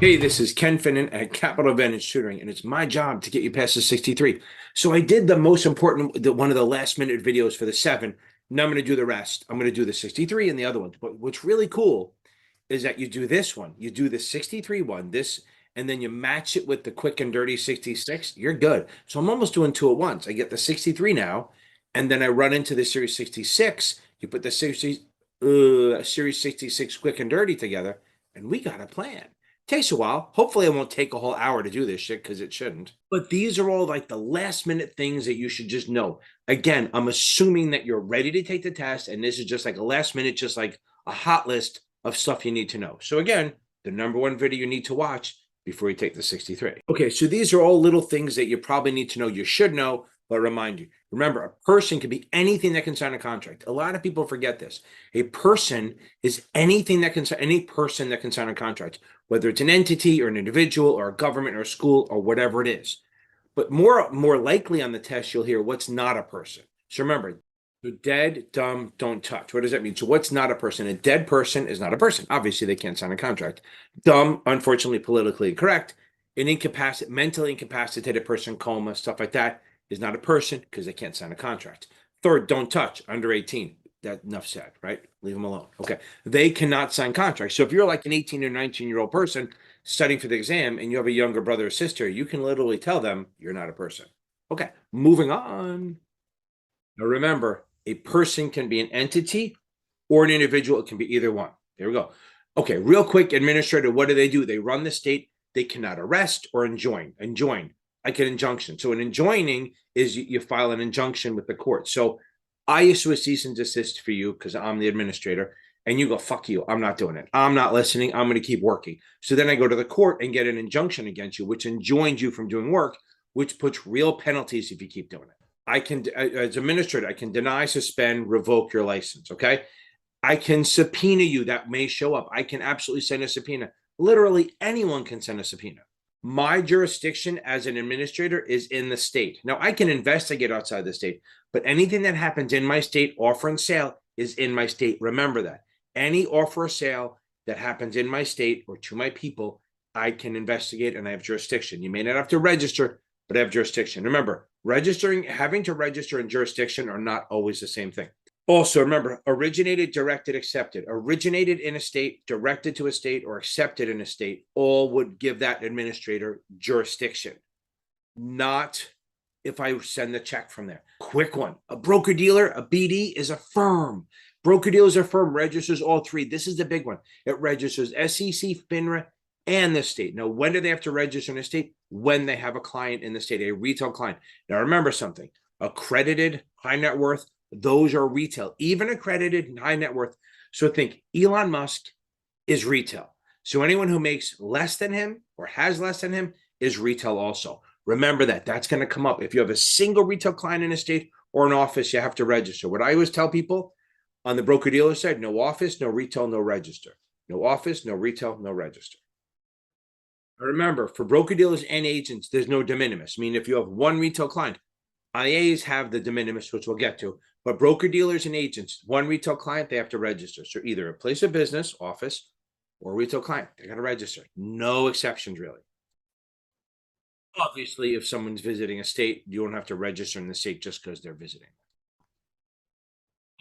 Hey, this is Ken Finnan at Capital Advantage Tutoring, and it's my job to get you past the 63. So I did the most important, one of the last minute videos for the 7. Now I'm going to do the rest. I'm going to do the 63 and the other ones. But what's really cool is that you do this one, you do the 63 one, and then you match it with the quick and dirty 66. You're good. So I'm almost doing two at once. I get the 63 now, and then I run into the Series 66. You put the Series 66 quick and dirty together, and we got a plan. Takes a while. Hopefully, it won't take a whole hour to do this shit because it shouldn't. But these are all like the last minute things that you should just know. Again, I'm assuming that you're ready to take the test, and this is just like a last minute, just like a hot list of stuff you need to know. So again, the number one video you need to watch before you take the 63. Okay, so these are all little things that you probably need to know. You should know, but remind you. Remember, a person can be anything that can sign a contract. A lot of people forget this. A person is anything that can sign, any person that can sign a contract, whether it's an entity or an individual or a government or a school or whatever it is. But more likely on the test, you'll hear what's not a person. So remember, dead, dumb, don't touch. What does that mean? So what's not a person? A dead person is not a person. Obviously, they can't sign a contract. Dumb, unfortunately, politically incorrect. An mentally incapacitated person, coma, stuff like that, is not a person because they can't sign a contract. Third, don't touch, under 18. That enough said, right? Leave them alone. Okay. They cannot sign contracts. So if you're like an 18 or 19-year-old person studying for the exam and you have a younger brother or sister, you can literally tell them you're not a person. Okay. Moving on. Now remember, a person can be an entity or an individual. It can be either one. There we go. Okay. Real quick, administrator, what do? They run the state. They cannot arrest or enjoin. Like an injunction. So an enjoining is you file an injunction with the court. So I issue a cease and desist for you because I'm the administrator, and you go, fuck you, I'm not doing it. I'm not listening. I'm going to keep working. So then I go to the court and get an injunction against you, which enjoins you from doing work, which puts real penalties if you keep doing it. I can, as administrator, I can deny, suspend, revoke your license. Okay. I can subpoena you. That may show up. I can absolutely send a subpoena. Literally anyone can send a subpoena. My jurisdiction as an administrator is in the state. Now, I can investigate outside the state, but anything that happens in my state, offer and sale, is in my state. Remember that. Any offer or sale that happens in my state or to my people, I can investigate and I have jurisdiction. You may not have to register, but I have jurisdiction. Remember, having to register and jurisdiction are not always the same thing. Also, remember, originated, directed, accepted. Originated in a state, directed to a state, or accepted in a state, all would give that administrator jurisdiction. Not if I send the check from there. Quick one. A broker-dealer, a BD, is a firm. Broker-dealer is a firm, registers all three. This is the big one. It registers SEC, FINRA, and the state. Now, when do they have to register in the state? When they have a client in the state, a retail client. Now, remember something. Accredited, high net worth, those are retail, even accredited and high net worth. So think Elon Musk is retail. So anyone who makes less than him or has less than him is retail also. Remember that. That's going to come up. If you have a single retail client in a state or an office, you have to register. What I always tell people on the broker-dealer side, no office, no retail, no register. No office, no retail, no register. Remember, for broker-dealers and agents, there's no de minimis. I mean, if you have one retail client, IAs have the de minimis, which we'll get to, but broker-dealers and agents, one retail client, they have to register. So either a place of business, office, or a retail client, they got to register. No exceptions, really. Obviously, if someone's visiting a state, you don't have to register in the state just because they're visiting.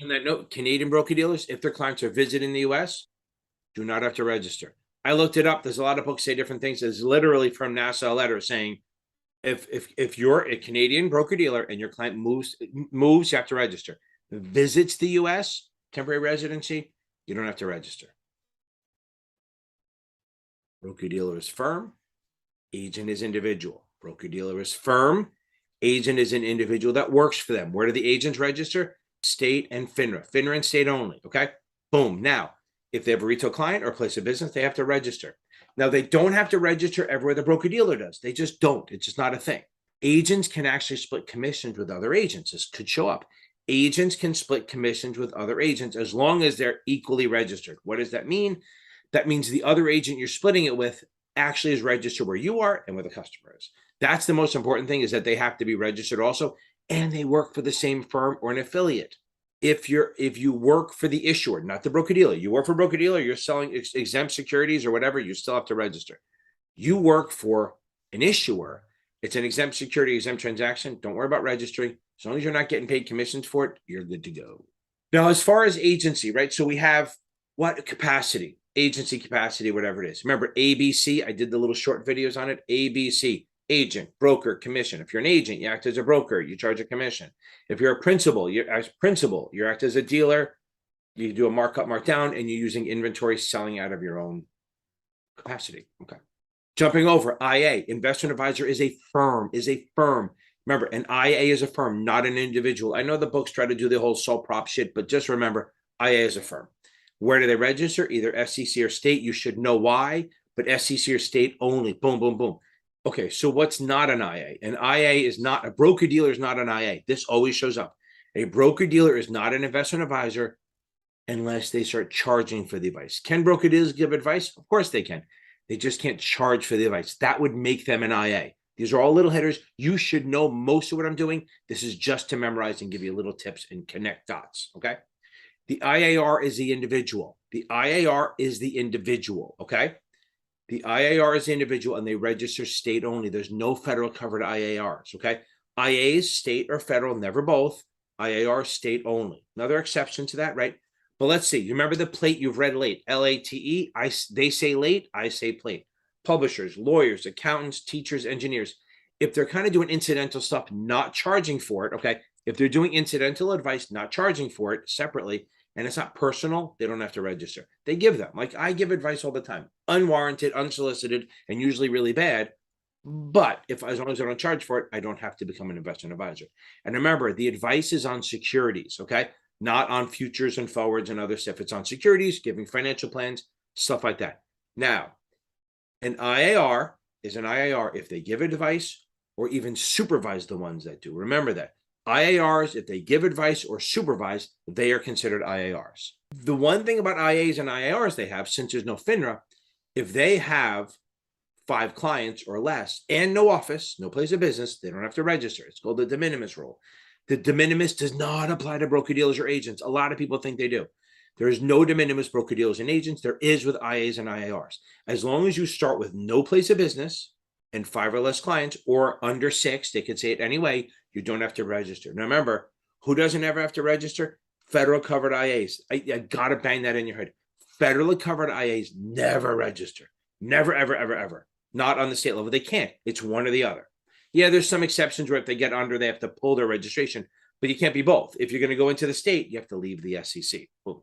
On that note, Canadian broker-dealers, if their clients are visiting the US, do not have to register. I looked it up. There's a lot of books say different things. There's literally from NASA a letter saying, if you're a Canadian broker-dealer and your client moves, you have to register. Visits the US, temporary residency, you don't have to register. Broker-dealer is firm, agent is individual. Broker-dealer is firm, agent is an individual that works for them. Where do the agents register? State and FINRA. FINRA and state only, okay? Boom. Now, if they have a retail client or a place of business, they have to register. Now, they don't have to register everywhere the broker-dealer does. They just don't. It's just not a thing. Agents can actually split commissions with other agents. This could show up. Agents can split commissions with other agents as long as they're equally registered. What does that mean? That means the other agent you're splitting it with actually is registered where you are and where the customer is. That's the most important thing, is that they have to be registered also, and they work for the same firm or an affiliate. If you work for the issuer, not the broker-dealer, you work for broker-dealer, you're selling exempt securities or whatever, you still have to register. You work for an issuer. It's an exempt security, exempt transaction. Don't worry about registering. As long as you're not getting paid commissions for it, you're good to go. Now, as far as agency, right? So we have what capacity, agency capacity, whatever it is. Remember, ABC, I did the little short videos on it. ABC, agent, broker, commission. If you're an agent, you act as a broker, you charge a commission. If you're a principal, you act as a dealer, you do a markup, markdown, and you're using inventory selling out of your own capacity. Okay. Jumping over, IA, investment advisor is a firm, Remember, an IA is a firm, not an individual. I know the books try to do the whole sole prop shit, but just remember, IA is a firm. Where do they register? Either SEC or state. You should know why, but SEC or state only. Boom, boom, boom. Okay, so what's not an IA? An IA is not, a broker-dealer is not an IA. This always shows up. A broker-dealer is not an investment advisor unless they start charging for the advice. Can broker-dealers give advice? Of course they can. They just can't charge for the advice. That would make them an IA. These are all little hitters. You should know most of what I'm doing. This is just to memorize and give you little tips and connect dots, okay? The IAR is the individual. The IAR is the individual, okay? The IAR is the individual, and they register state only. There's no federal covered IARs, okay? IAs, state or federal, never both. IAR, state only. Another exception to that, right? But let's see. You remember the plate you've read late, LATE. They say late, I say plate. Publishers, lawyers, accountants, teachers, engineers. If they're kind of doing incidental stuff, not charging for it, okay? If they're doing incidental advice, not charging for it separately, and it's not personal, they don't have to register. They give them. Like I give advice all the time, unwarranted, unsolicited, and usually really bad. But if as long as I don't charge for it, I don't have to become an investment advisor. And remember, the advice is on securities, okay? Not on futures and forwards and other stuff. It's on securities, giving financial plans, stuff like that. Now, an IAR is an IAR if they give advice or even supervise the ones that do. Remember that. IARs, if they give advice or supervise, they are considered IARs. The one thing about IAs and IARs they have, since there's no FINRA, if they have 5 clients or less and no office, no place of business, they don't have to register. It's called the de minimis rule. The de minimis does not apply to broker-dealers or agents. A lot of people think they do. There is no de minimis broker-dealers and agents. There is with IAs and IARs. As long as you start with no place of business and 5 or less clients, or under 6, they could say it anyway, you don't have to register. Now remember, who doesn't ever have to register? Federal covered IAs. I got to bang that in your head. Federally covered IAs never register. Never, ever, ever, ever. Not on the state level. They can't. It's one or the other. Yeah, there's some exceptions where if they get under, they have to pull their registration, but you can't be both. If you're going to go into the state, you have to leave the SEC. Boom.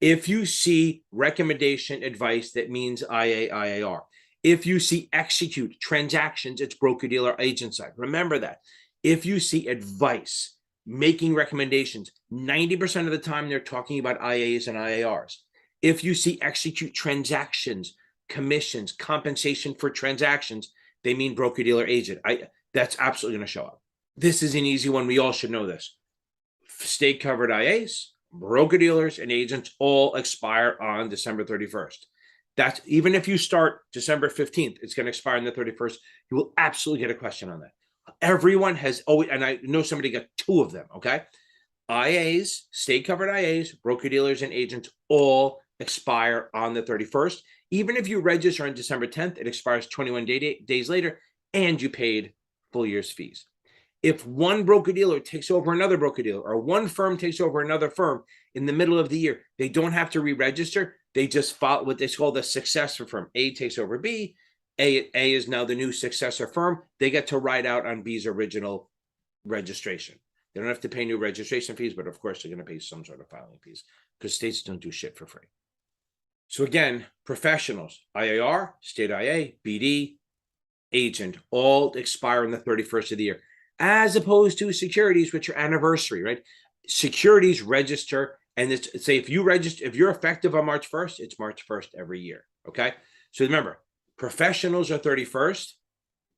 If you see recommendation advice, that means IA, IAR. If you see execute transactions, it's broker-dealer agent side. Remember that. If you see advice, making recommendations, 90% of the time they're talking about IAs and IARs. If you see execute transactions, commissions, compensation for transactions, they mean broker-dealer agent. That's absolutely going to show up. This is an easy one. We all should know this. State-covered IAs, broker-dealers, and agents all expire on December 31st. That's even if you start December 15th, it's going to expire on the 31st. You will absolutely get a question on that. Everyone has always, and I know somebody got 2 of them, okay? IAs, state-covered IAs, broker-dealers, and agents all expire on the 31st. Even if you register on December 10th, it expires 21 days later, and you paid full year's fees. If one broker-dealer takes over another broker-dealer, or one firm takes over another firm in the middle of the year, they don't have to re-register. They just follow what they call the successor firm. A takes over B. A is now the new successor firm. They get to ride out on B's original registration. They don't have to pay new registration fees, but of course they're going to pay some sort of filing fees because states don't do shit for free. So again, professionals, IAR, state IA, BD, agent, all expire on the 31st of the year, as opposed to securities, which are anniversary, right? Securities register, and it's say if you're effective on March 1st, it's March 1st every year, okay? So remember, professionals are 31st,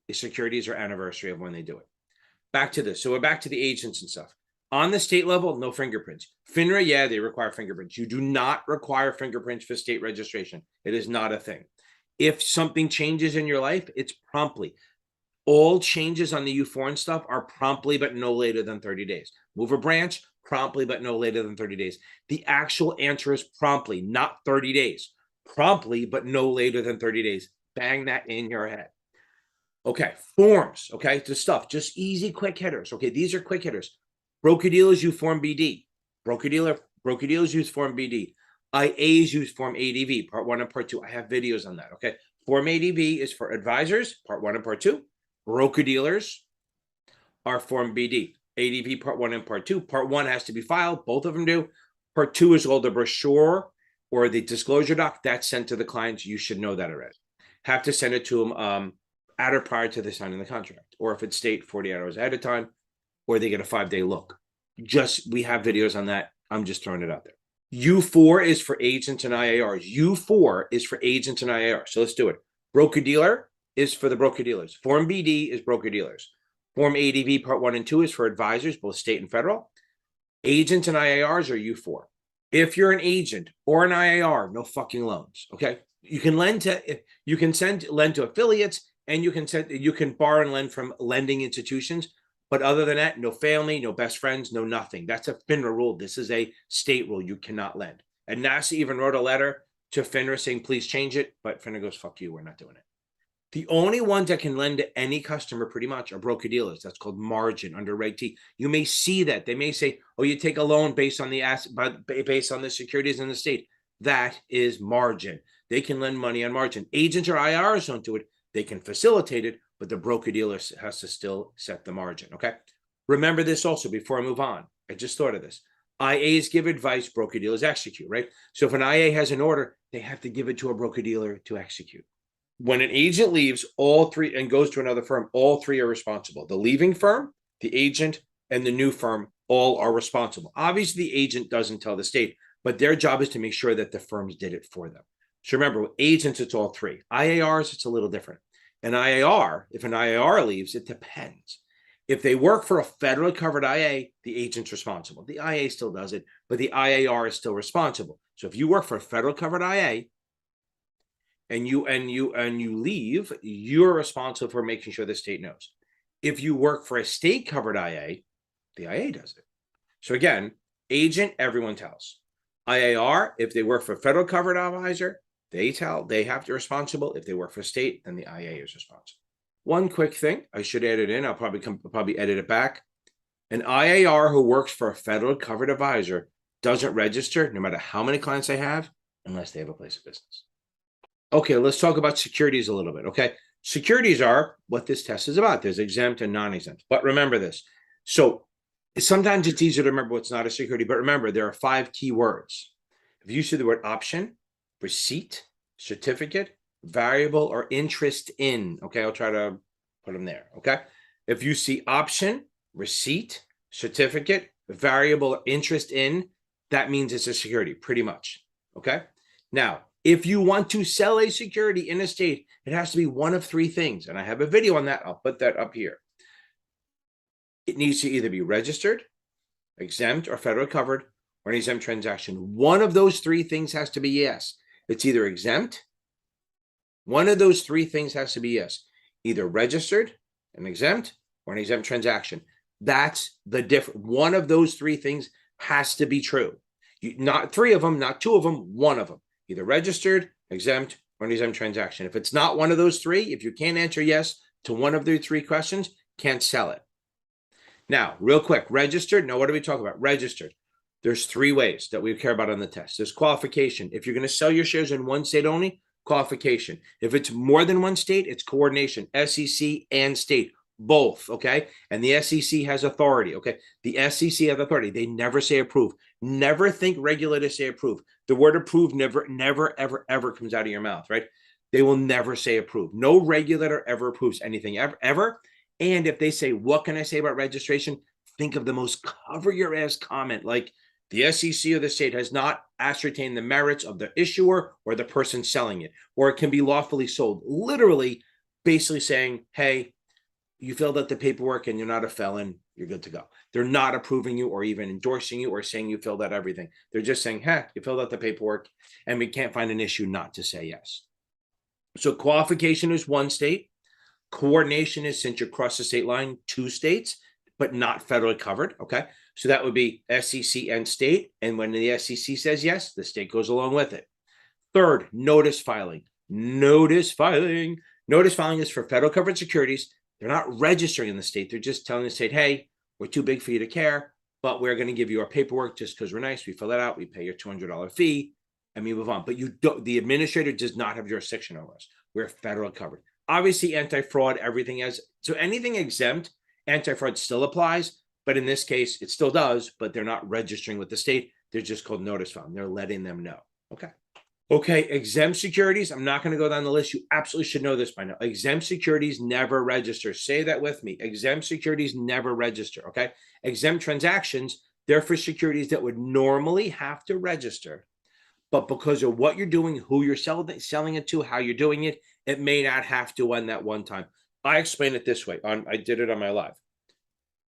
the securities are anniversary of when they do it. Back to this. So we're back to the agents and stuff. On the state level, no fingerprints. FINRA, yeah, they require fingerprints. You do not require fingerprints for state registration. It is not a thing. If something changes in your life, it's promptly. All changes on the U4 stuff are promptly, but no later than 30 days. Move a branch, promptly, but no later than 30 days. The actual answer is promptly, not 30 days. Promptly, but no later than 30 days. bang that in your head. Okay, forms. Okay, the stuff, just easy, quick hitters. Okay, these are quick hitters. Broker dealers use Form BD. Broker dealers use Form BD. IAs use Form ADV, Part 1 and Part 2. I have videos on that. Okay, Form ADV is for advisors, Part 1 and Part 2. Broker dealers are Form BD. ADV Part 1 and Part 2. Part 1 has to be filed. Both of them do. Part 2 is called the brochure or the disclosure doc. That's sent to the clients. You should know that already. Have to send it to them at or prior to the signing the contract. Or if it's state 48 hours ahead of time, or they get a 5-day look. We have videos on that. I'm just throwing it out there. U4 is for agents and IARs. U4 is for agents and IARs. So let's do it. Broker dealer is for the broker dealers. Form BD is broker dealers. Form ADV Part 1 and 2 is for advisors, both state and federal. Agents and IARs are U4. If you're an agent or an IAR, no fucking loans. Okay. You can lend to affiliates, and you can borrow and lend from lending institutions. But other than that, no family, no best friends, no nothing. That's a FINRA rule. This is a state rule. You cannot lend. And NASA even wrote a letter to FINRA saying, please change it. But FINRA goes, fuck you, we're not doing it. The only ones that can lend to any customer pretty much are broker dealers. That's called margin under Reg T. You may see that. They may say, oh, you take a loan based on the asset, based on the securities in the state. That is margin. They can lend money on margin. Agents or IRs don't do it. They can facilitate it, but the broker dealer has to still set the margin, okay? Remember this also before I move on. I just thought of this. IAs give advice, broker dealers execute, right? So if an IA has an order, they have to give it to a broker dealer to execute. When an agent leaves, all three and goes to another firm, all three are responsible. The leaving firm, the agent, and the new firm all are responsible. Obviously, the agent doesn't tell the state, but their job is to make sure that the firms did it for them. So remember, with agents, it's all three. IARs, it's a little different. An IAR, if an IAR leaves, it depends. If they work for a federally covered IA, the agent's responsible. The IA still does it, but the IAR is still responsible. So if you work for a federal covered IA and you leave, you're responsible for making sure the state knows. If you work for a state covered IA, the IA does it. So again, agent, everyone tells. IAR, if they work for a federal covered advisor, they have to be responsible. If they work for state, then the IA is responsible. One quick thing, I should add it in. I'll probably edit it back. An IAR who works for a federal covered advisor doesn't register, no matter how many clients they have, unless they have a place of business. Okay, let's talk about securities a little bit. Okay, securities are what this test is about. There's exempt and non-exempt. But remember this. So sometimes it's easier to remember what's not a security, but remember there are 5 key words. If you see the word option, receipt, certificate, variable, or interest in. Okay, I'll try to put them there. Okay, if you see option, receipt, certificate, variable, or interest in, that means it's a security, pretty much. Okay, now if you want to sell a security in a state, it has to be one of 3 things, and I have a video on that. I'll put that up here. It needs to either be registered, exempt, or federal covered, or an exempt transaction. One of those 3 things has to be yes. It's either exempt. One of those 3 things has to be yes. Either registered, an exempt, or an exempt transaction. That's the difference. One of those 3 things has to be true. Not 3 of them, not 2 of them, one of them. Either registered, exempt, or an exempt transaction. If it's not one of those 3, if you can't answer yes to one of the 3 questions, can't sell it. Now, real quick, registered. Now, what do we talk about? Registered. There's 3 ways that we care about on the test. There's qualification. If you're going to sell your shares in one state only, qualification. If it's more than one state, it's coordination. SEC and state, both, okay? And the SEC has authority, okay? The SEC has authority. They never say approve. Never think regulators say approve. The word approve never, ever, ever comes out of your mouth, right? They will never say approve. No regulator ever approves anything, ever. And if they say, what can I say about registration? Think of the most cover your ass comment, like, the SEC or the state has not ascertained the merits of the issuer or the person selling it, or it can be lawfully sold. Literally, basically saying, hey, you filled out the paperwork and you're not a felon, you're good to go. They're not approving you or even endorsing you or saying you filled out everything. They're just saying, hey, you filled out the paperwork and we can't find an issue not to say yes. So qualification is 1 state. Coordination is, since you cross the state line, 2 states, but not federally covered, okay? So that would be SEC and state. And when the SEC says yes, the state goes along with it. 3rd, notice filing. Notice filing. Notice filing is for federal covered securities. They're not registering in the state. They're just telling the state, hey, we're too big for you to care, but we're going to give you our paperwork just because we're nice. We fill it out. We pay your $200 fee and we move on. But you don't, the administrator does not have jurisdiction over us. We're federal covered. Obviously, anti-fraud, everything has, so anything exempt, anti-fraud still applies, but in this case, it still does, but they're not registering with the state. They're just called notice filing. They're letting them know. Okay. Okay, exempt securities. I'm not going to go down the list. You absolutely should know this by now. Exempt securities never register. Say that with me. Exempt securities never register. Okay. Exempt transactions, they're for securities that would normally have to register, but because of what you're doing, who you're selling it to, how you're doing it, it may not have to on that one time. I explain it this way. I did it on my live.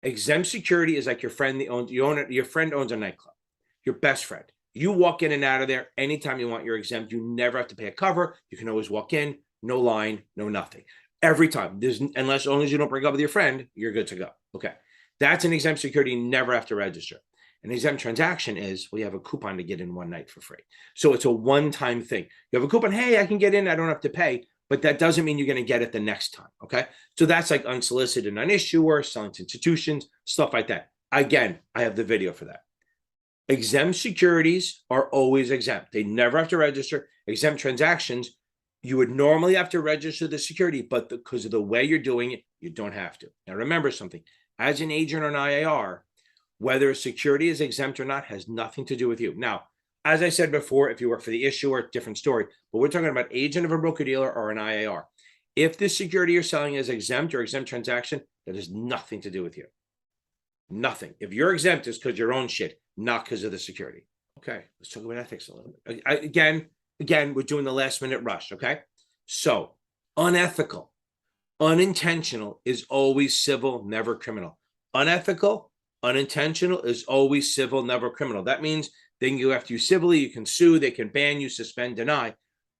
Exempt security is like your friend your friend owns a nightclub, your best friend. You walk in and out of there anytime you want. You're exempt. You never have to pay a cover. You can always walk in, no line, no nothing. Every time. Unless only as you don't break up with your friend, you're good to go. Okay. That's an exempt security. You never have to register. An exempt transaction is, well, you have a coupon to get in one night for free. So it's a one-time thing. You have a coupon, hey, I can get in, I don't have to pay, but that doesn't mean you're going to get it the next time. Okay. So that's like unsolicited non-issuer, selling to institutions, stuff like that. Again, I have the video for that. Exempt securities are always exempt. They never have to register. Exempt transactions, you would normally have to register the security, but because of the way you're doing it, you don't have to. Now, remember something. As an agent or an IAR, whether a security is exempt or not has nothing to do with you. Now, as I said before, if you work for the issuer, different story. But we're talking about agent of a broker-dealer or an IAR. If the security you're selling is exempt or exempt transaction, that has nothing to do with you. Nothing. If you're exempt, it's because your own shit, not because of the security. Okay, let's talk about ethics a little bit. Again, we're doing the last minute rush. Okay, so unethical, unintentional is always civil, never criminal. Unethical, unintentional is always civil, never criminal. That means they can go after you civilly. You can sue. They can ban you, suspend, deny.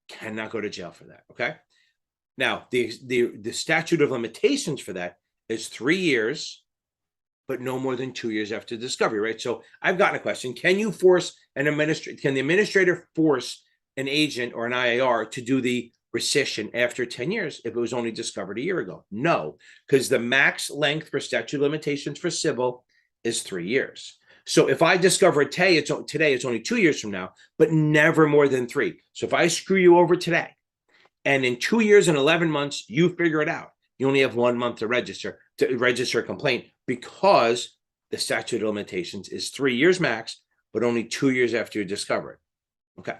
Cannot go to jail for that. Okay. Now the statute of limitations for that is 3 years, but no more than 2 years after discovery, right? So I've gotten a question. Can you force an administrator, can the administrator force an agent or an IAR to do the rescission after 10 years if it was only discovered a year ago? No, because the max length for statute of limitations for civil is 3 years. So if I discover it today, it's only 2 years from now, but never more than 3. So if I screw you over today, and in 2 years and 11 months, you figure it out, you only have 1 month to register a complaint, because the statute of limitations is 3 years max, but only 2 years after you discover it. Okay.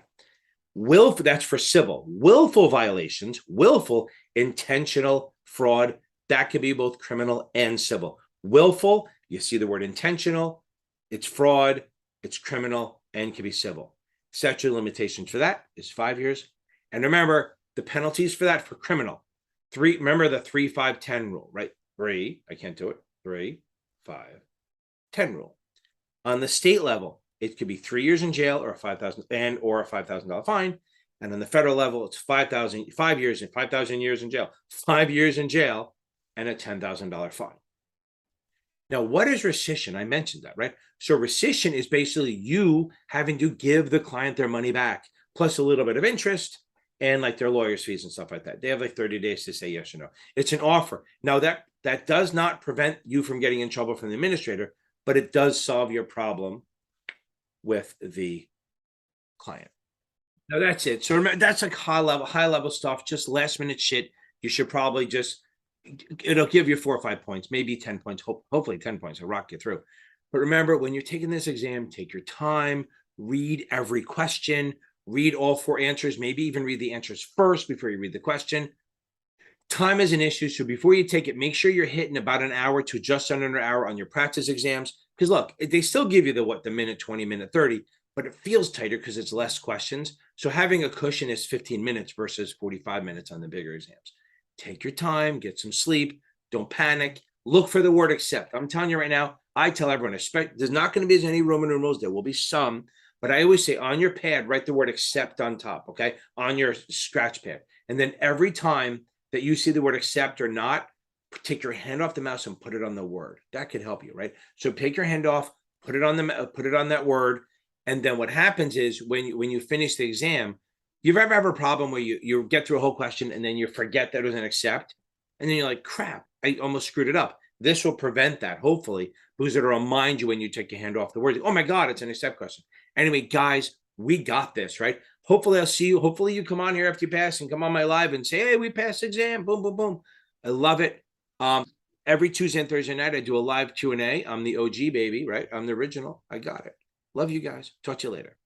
That's for civil. Willful violations, willful, intentional fraud, that could be both criminal and civil. Willful, you see the word intentional, it's fraud, it's criminal, and can be civil. Statute of limitations for that is 5 years. And remember, the penalties for that for criminal. Remember the 3, 5, 10 rule, right? 3, I can't do it. 3, 5, 10 rule. On the state level, it could be 3 years in jail or a $5,000 fine. And on the federal level, it's 5 years and 5,000 years in jail, 5 years in jail, and a $10,000 fine. Now, what is rescission? I mentioned that, right? So rescission is basically you having to give the client their money back, plus a little bit of interest and like their lawyer's fees and stuff like that. They have like 30 days to say yes or no. It's an offer. Now, that does not prevent you from getting in trouble from the administrator, but it does solve your problem with the client. Now, that's it. So remember, that's like high level stuff, just last minute shit. You should probably it'll give you 4 or 5 points, maybe 10 points, hopefully 10 points will rock you through. But remember, when you're taking this exam, take your time, read every question, read all 4 answers, maybe even read the answers first before you read the question. Time is an issue. So before you take it, make sure you're hitting about an hour to just under an hour on your practice exams. Because look, they still give you the minute 20, minute 30, but it feels tighter because it's less questions. So having a cushion is 15 minutes versus 45 minutes on the bigger exams. Take your time, get some sleep, don't panic, look for the word accept. I'm telling you right now, I tell everyone, there's not going to be as many Roman numerals, there will be some, but I always say on your pad, write the word accept on top, okay? On your scratch pad. And then every time that you see the word accept or not, take your hand off the mouse and put it on the word. That could help you, right? So take your hand off, put it on that word. And then what happens is when you finish the exam, You've ever have a problem where you get through a whole question and then you forget that it was an accept, and then you're like, crap, I almost screwed it up. This will prevent that, hopefully, because it'll remind you when you take your hand off the word. Oh my God, it's an accept question. Anyway, guys, we got this, right? Hopefully I'll see you. Hopefully you come on here after you pass and come on my live and say, hey, we passed the exam. Boom, boom, boom. I love it. Every Tuesday and Thursday night, I do a live Q&A. I'm the OG baby, right? I'm the original. I got it. Love you guys. Talk to you later.